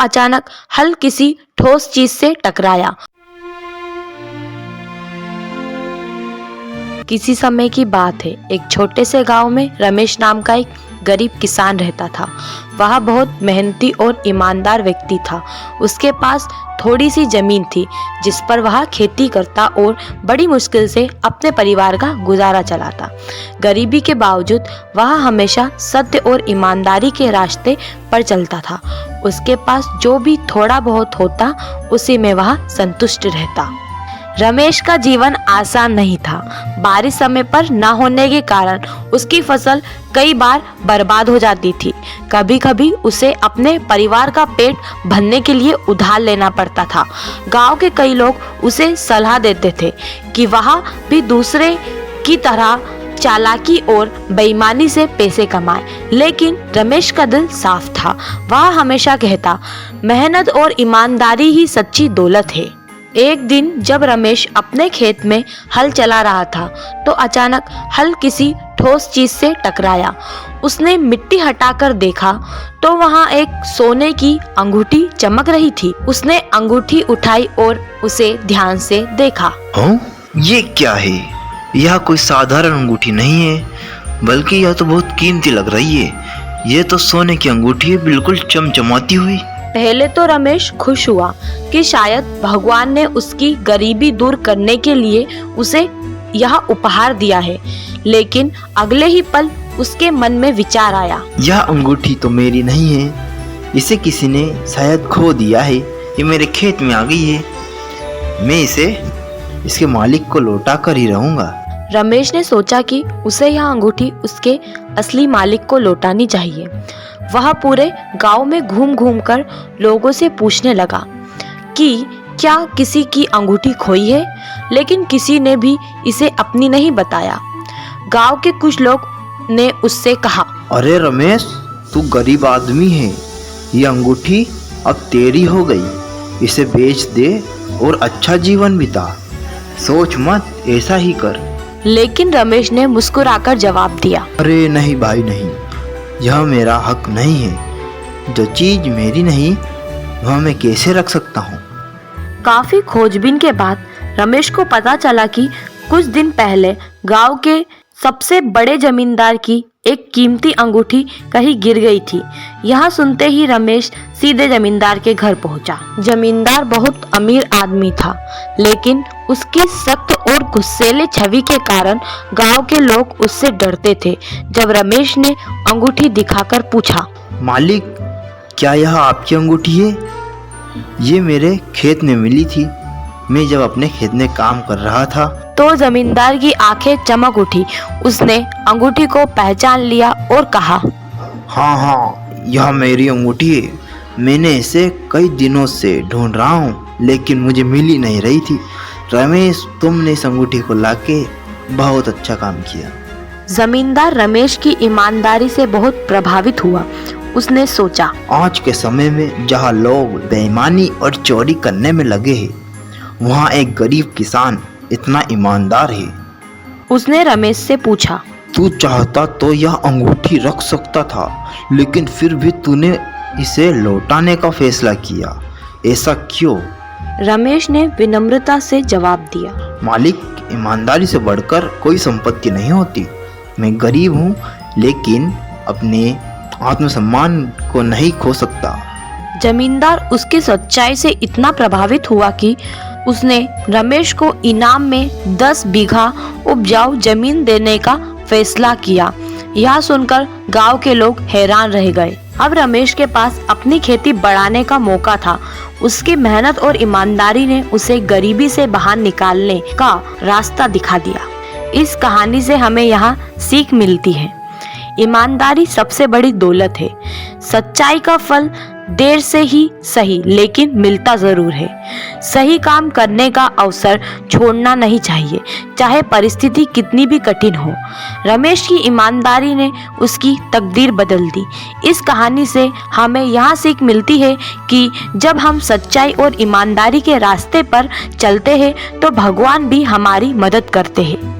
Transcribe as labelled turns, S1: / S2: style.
S1: अचानक हल किसी ठोस चीज से टकराया। किसी समय की बात है, एक छोटे से गांव में रमेश नाम का एक गरीब किसान रहता था। वह बहुत मेहनती और ईमानदार व्यक्ति था। उसके पास थोड़ी सी जमीन थी जिस पर वह खेती करता और बड़ी मुश्किल से अपने परिवार का गुजारा चलाता। गरीबी के बावजूद वह हमेशा सत्य और ईमानदारी के रास्ते पर चलता था। उसके पास जो भी थोड़ा बहुत होता उसी में वह संतुष्ट रहता। रमेश का जीवन आसान नहीं था। बारिश समय पर न होने के कारण उसकी फसल कई बार बर्बाद हो जाती थी। कभी कभी उसे अपने परिवार का पेट भरने के लिए उधार लेना पड़ता था। गांव के कई लोग उसे सलाह देते थे कि वह भी दूसरे की तरह चालाकी और बेईमानी से पैसे कमाए, लेकिन रमेश का दिल साफ था। वह हमेशा कहता, मेहनत और ईमानदारी ही सच्ची दौलत है। एक दिन जब रमेश अपने खेत में हल चला रहा था तो अचानक हल किसी ठोस चीज से टकराया। उसने मिट्टी हटाकर देखा तो वहां एक सोने की अंगूठी चमक रही थी। उसने अंगूठी उठाई और उसे ध्यान से देखा।
S2: ये क्या है? यह कोई साधारण अंगूठी नहीं है, बल्कि यह तो बहुत कीमती लग रही है। ये तो सोने की अंगूठी है, बिल्कुल चमचमाती हुई।
S1: पहले तो रमेश खुश हुआ कि शायद भगवान ने उसकी गरीबी दूर करने के लिए उसे यह उपहार दिया है, लेकिन अगले ही पल उसके मन में विचार आया।
S2: यह अंगूठी तो मेरी नहीं है, इसे किसी ने शायद खो दिया है। ये मेरे खेत में आ गई है, मैं इसे इसके मालिक को लौटा कर ही रहूंगा।
S1: रमेश ने सोचा कि उसे यह अंगूठी उसके असली मालिक को लौटानी चाहिए। वह पूरे गांव में घूम घूम कर लोगों से पूछने लगा कि क्या किसी की अंगूठी खोई है, लेकिन किसी ने भी इसे अपनी नहीं बताया। गांव के कुछ लोग ने उससे कहा,
S2: अरे रमेश, तू गरीब आदमी है, ये अंगूठी अब तेरी हो गई, इसे बेच दे और अच्छा जीवन बिता। सोच मत, ऐसा ही कर।
S1: लेकिन रमेश ने मुस्कुराकर जवाब दिया,
S2: अरे नहीं भाई नहीं, यह मेरा हक नहीं है। जो चीज मेरी नहीं वह मैं कैसे रख सकता हूँ।
S1: काफी खोजबीन के बाद रमेश को पता चला कि कुछ दिन पहले गांव के सबसे बड़े जमींदार की एक कीमती अंगूठी कहीं गिर गई थी। यह सुनते ही रमेश सीधे जमींदार के घर पहुंचा। जमींदार बहुत अमीर आदमी था, लेकिन उसकी सख्त और गुस्सैले छवि के कारण गांव के लोग उससे डरते थे। जब रमेश ने अंगूठी दिखाकर पूछा,
S2: मालिक, क्या यह आपकी अंगूठी है? ये मेरे खेत में मिली थी, मैं जब अपने खेत में काम कर रहा था।
S1: तो जमींदार की आंखें चमक उठी। उसने अंगूठी को पहचान लिया और कहा,
S2: हाँ, यह मेरी अंगूठी है। मैंने इसे कई दिनों से ढूंढ रहा हूँ, लेकिन मुझे मिल ही नहीं रही थी। रमेश, तुमने इस अंगूठी को लाके बहुत अच्छा काम किया।
S1: जमींदार रमेश की ईमानदारी से बहुत प्रभावित हुआ। उसने सोचा,
S2: आज के समय में जहाँ लोग बेईमानी और चोरी करने में लगे हैं, वहाँ एक गरीब किसान इतना ईमानदार है।
S1: उसने रमेश से पूछा,
S2: तू चाहता तो यह अंगूठी रख सकता था, लेकिन फिर भी तूने इसे लौटाने का फैसला किया, ऐसा क्यों?
S1: रमेश ने विनम्रता से जवाब दिया,
S2: मालिक, ईमानदारी से बढ़कर कोई संपत्ति नहीं होती। मैं गरीब हूँ, लेकिन अपने आत्मसम्मान को नहीं खो सकता।
S1: जमींदार उसकी सच्चाई से इतना प्रभावित हुआ कि उसने रमेश को इनाम में 10 बीघा उपजाऊ जमीन देने का फैसला किया। यह सुनकर गांव के लोग हैरान रह गए। अब रमेश के पास अपनी खेती बढ़ाने का मौका था। उसकी मेहनत और ईमानदारी ने उसे गरीबी से बाहर निकालने का रास्ता दिखा दिया। इस कहानी से हमें यहाँ सीख मिलती है, ईमानदारी सबसे बड़ी दौलत है। सच्चाई का फल देर से ही सही, लेकिन मिलता जरूर है। सही काम करने का अवसर छोड़ना नहीं चाहिए, चाहे परिस्थिति कितनी भी कठिन हो। रमेश की ईमानदारी ने उसकी तकदीर बदल दी। इस कहानी से हमें यह सीख मिलती है कि जब हम सच्चाई और ईमानदारी के रास्ते पर चलते हैं तो भगवान भी हमारी मदद करते हैं।